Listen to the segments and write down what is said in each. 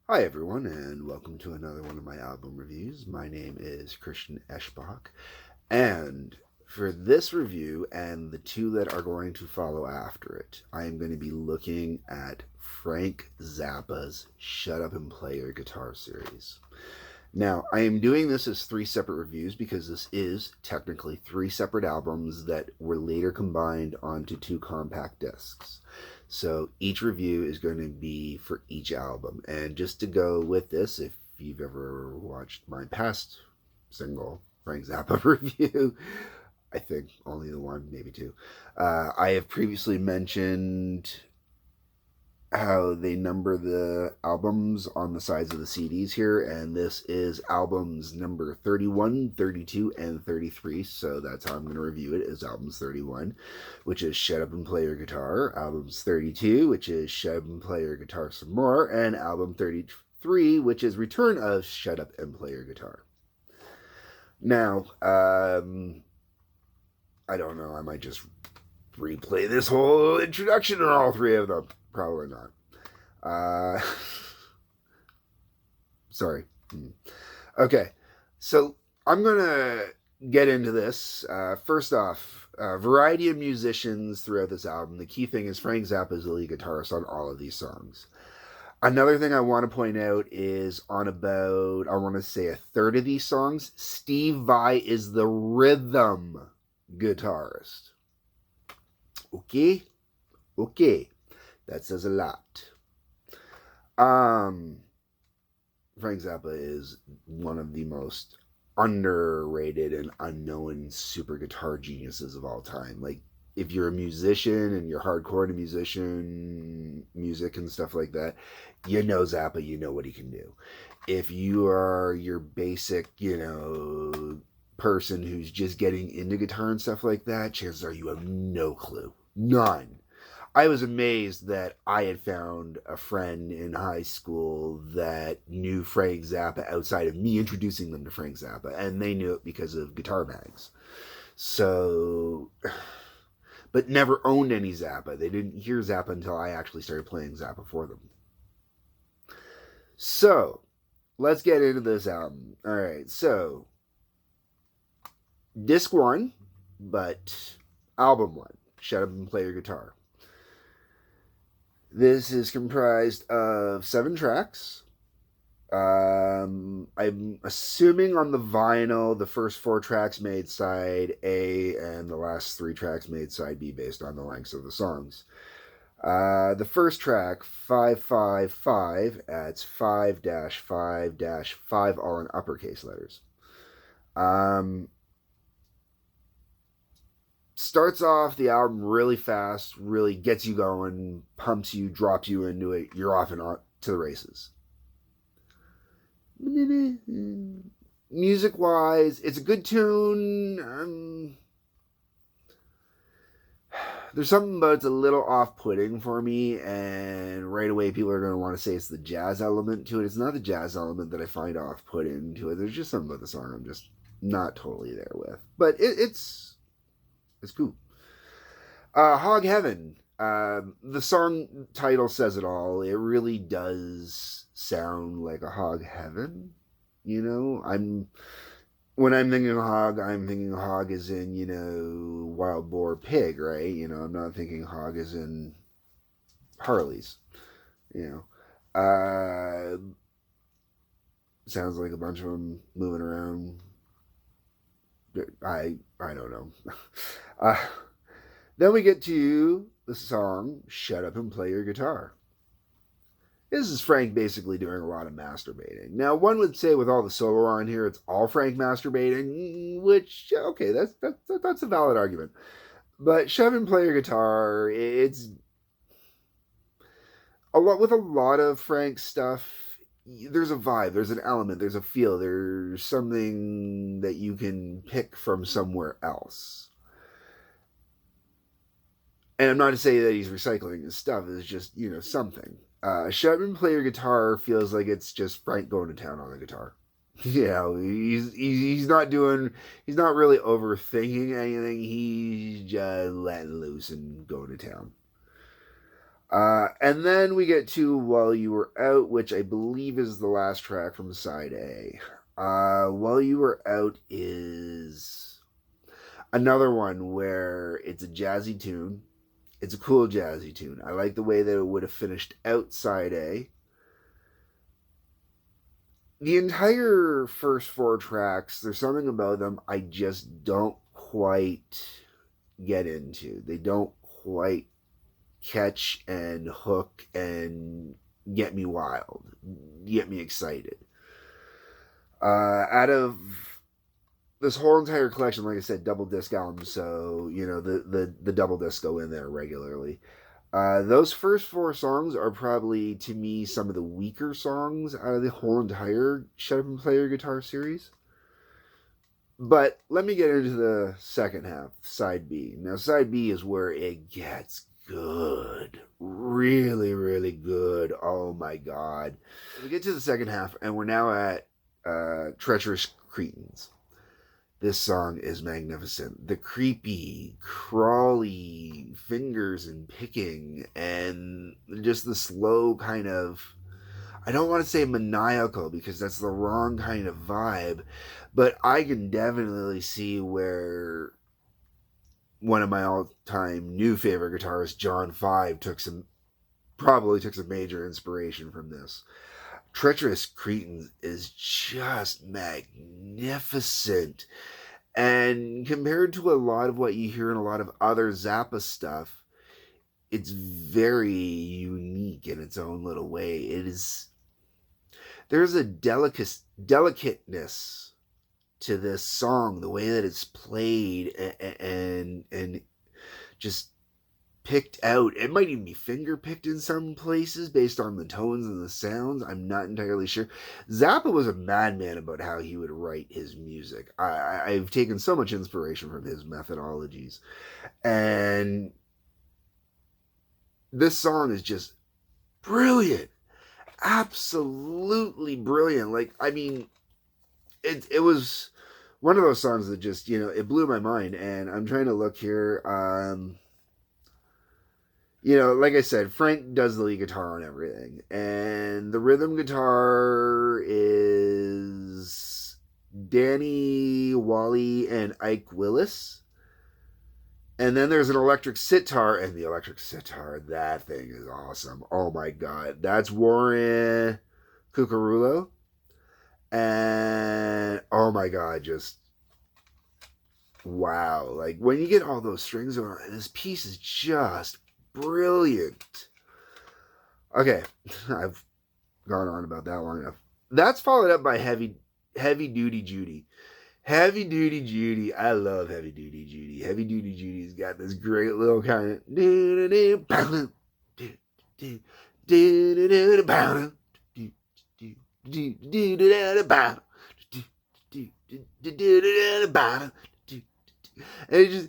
Hi everyone, and welcome to another one of my album reviews. My name is Christian Eschbach, and for this review and the two that are going to follow after it, I am going to be looking at Frank Zappa's Shut Up and Play Your Guitar series. Now, I am doing this as three separate reviews because this is technically three separate albums that were later combined onto two compact discs. So each review is going to be for each album. And just to go with this, if you've ever watched my past single Frank Zappa review, I think only the one, maybe two, I have previously mentioned how they number the albums on the sides of the CDs here, and this is albums number 31, 32, and 33, so that's how I'm going to review it, is albums 31, which is Shut Up and Play Your Guitar, albums 32, which is Shut Up and Play Your Guitar Some More, and album 33, which is Return of Shut Up and Play Your Guitar. Now, I don't know, I might just replay this whole introduction on all three of them. Probably not. Sorry. Okay, so I'm gonna get into this. First off, variety of musicians throughout this album. The key thing is Frank Zappa is the lead guitarist on all of these songs. Another thing I want to point out is on about, I want to say, a third of these songs, Steve Vai is the rhythm guitarist. Okay? That says a lot. Frank Zappa is one of the most underrated and unknown super guitar geniuses of all time. Like, if you're a musician and you're hardcore to music and stuff like that, you know Zappa, you know what he can do. If you are your basic, person who's just getting into guitar and stuff like that, chances are you have no clue. None. I was amazed that I had found a friend in high school that knew Frank Zappa outside of me introducing them to Frank Zappa, and they knew it because of guitar mags. So, but never owned any Zappa. They didn't hear Zappa until I actually started playing Zappa for them. So, let's get into this album. All right, so disc one, but album one, Shut Up and Play Your Guitar. This is comprised of 7 tracks. I'm assuming on the vinyl, the first 4 tracks made side A and the last 3 tracks made side B based on the lengths of the songs. The first track, 555, that's 5-5-5 all in uppercase letters. Starts off the album really fast, really gets you going, pumps you, drops you into it. You're off and on to the races. Music wise, it's a good tune. There's something about it's a little off-putting for me, and right away people are going to want to say it's the jazz element to it. It's not the jazz element that I find off-putting to it. There's just something about the song I'm just not totally there with. But it's cool. Hog Heaven. The song title says it all. It really does sound like a hog heaven. When I'm thinking of hog, I'm thinking hog as in, wild boar pig, right? I'm not thinking hog as in Harleys. Sounds like a bunch of them moving around. I don't know. Then we get to the song Shut Up and Play Your Guitar. This is Frank basically doing a lot of masturbating. Now, one would say with all the solo on here, it's all Frank masturbating, which, okay, that's a valid argument. But Shut Up and Play Your Guitar, it's a lot with a lot of Frank stuff. There's a vibe, there's an element, there's a feel, there's something that you can pick from somewhere else. And I'm not to say that he's recycling his stuff, it's just, something. Shut Up and Play Your Guitar feels like it's just Frank going to town on the guitar. He's not really overthinking anything, he's just letting loose and going to town. And then we get to While You Were Out, which I believe is the last track from side A. While You Were Out is another one where it's a jazzy tune. It's a cool jazzy tune. I like the way that it would have finished out side A. The entire first four tracks, there's something about them I just don't quite get into. They don't quite catch and hook and get me wild, get me excited. Out of this whole entire collection, like I said, double disc albums, so the double discs go in there regularly. Those first four songs are probably, to me, some of the weaker songs out of the whole entire Shut Up and Play Your Guitar series. But let me get into the second half, side B. Now, side B is where it gets good. Really, really good. Oh my God. We get to the second half, and we're now at Treacherous Cretans. This song is magnificent. The creepy, crawly fingers and picking, and just the slow kind of, I don't want to say maniacal because that's the wrong kind of vibe, but I can definitely see where one of my all-time new favorite guitarists, John Five, probably took some major inspiration from this. Treacherous Cretans is just magnificent. And compared to a lot of what you hear in a lot of other Zappa stuff, it's very unique in its own little way. There's a delicateness to this song, the way that it's played and just picked out. It might even be finger picked in some places based on the tones and the sounds. I'm not entirely sure. Zappa was a madman about how he would write his music. I've taken so much inspiration from his methodologies. And this song is just brilliant. Absolutely brilliant. Like, I mean, it was one of those songs that just, it blew my mind. And I'm trying to look here. Like I said, Frank does the lead guitar on everything. And the rhythm guitar is Danny Wally and Ike Willis. And then there's an electric sitar, and the electric sitar, that thing is awesome. Oh my God. That's Warren Cucurullo. And oh my God, just wow. Like when you get all those strings on, this piece is just brilliant. Okay, I've gone on about that long enough. That's followed up by Heavy Duty Judy. Heavy Duty Judy. I love Heavy Duty Judy. Heavy Duty Judy's got this great little kind of and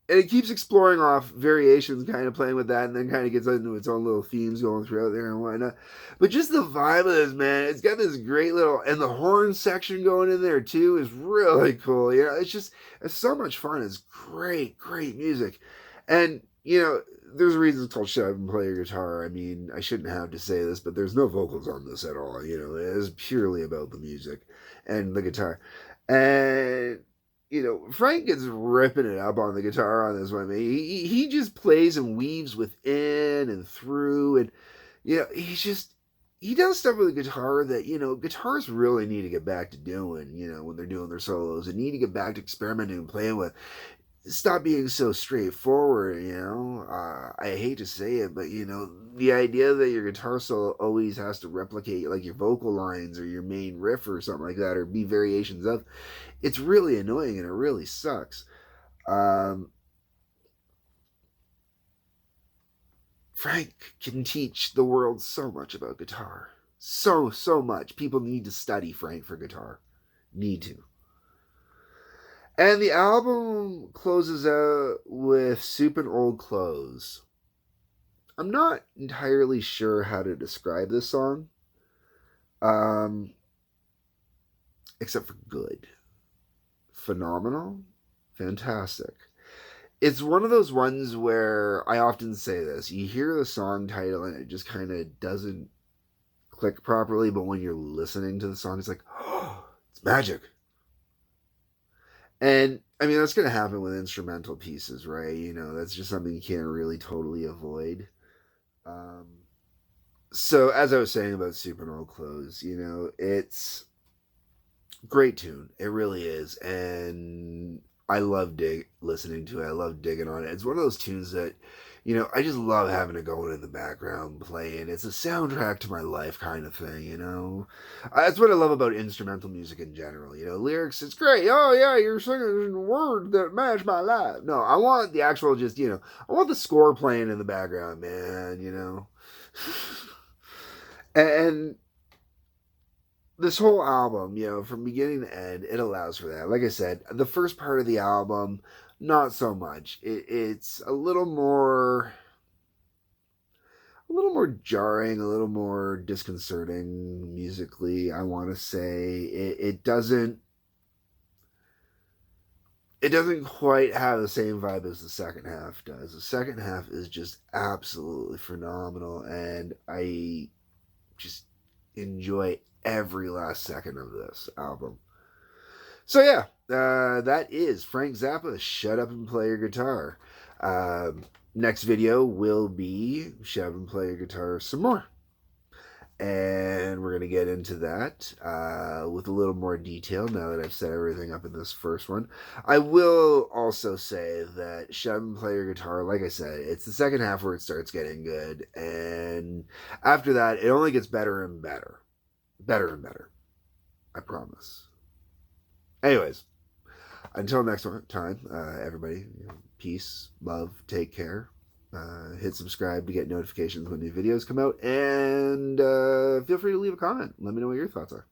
it keeps exploring off variations, kind of playing with that, and then kind of gets into its own little themes going throughout there and whatnot. But just the vibe of this, man, it's got this great little, and the horn section going in there too is really cool. It's so much fun. It's great, great music. And, there's a reason it's called Shut Up and Play Your Guitar. I mean, I shouldn't have to say this, but there's no vocals on this at all. It is purely about the music and the guitar. And Frank gets ripping it up on the guitar on this one. Man. He just plays and weaves within and through, and he does stuff with the guitar that guitars really need to get back to doing. When they're doing their solos, and need to get back to experimenting and playing with. Stop being so straightforward. I hate to say it, but the idea that your guitar solo always has to replicate like your vocal lines or your main riff or something like that, or be variations of. It's really annoying and it really sucks. Frank can teach the world so much about guitar. So much. People need to study Frank for guitar. Need to. And the album closes out with Soup and Old Clothes. I'm not entirely sure how to describe this song. Except for good. Phenomenal. Fantastic. it's one of those ones where I often say this. You hear the song title and it just kind of doesn't click properly, but when you're listening to the song, it's like, oh, it's magic. And I mean, that's going to happen with instrumental pieces, right? You know, that's just something you can't really totally avoid. Um, so, as I was saying about Soup and Old Clothes, you know, it's great tune. It really is. And I love listening to it. I love digging on it. It's one of those tunes that, you know, I just love having it going in the background playing. It's a soundtrack to my life kind of thing, you know. That's what I love about instrumental music in general. You know, lyrics, it's great. Oh, yeah, you're singing words that match my life. No, I want the actual just, you know, I want the score playing in the background, man, you know. And this whole album, you know, from beginning to end, it allows for that. Like I said, the first part of the album, not so much. It's a little more jarring, a little more disconcerting musically, I want to say. It doesn't quite have the same vibe as the second half does. The second half is just absolutely phenomenal, and I just enjoy every last second of this album. So yeah, that is Frank Zappa, Shut Up and Play Your Guitar. Next video will be Shut Up and Play Your Guitar some more. And we're going to get into that with a little more detail now that I've set everything up in this first one. I will also say that Shut Up and Play Your Guitar, like I said, it's the second half where it starts getting good. And after that, it only gets better and better. Better and better. I promise. Anyways, until next time, everybody, peace, love, take care. Hit subscribe to get notifications when new videos come out, and feel free to leave a comment. Let me know what your thoughts are.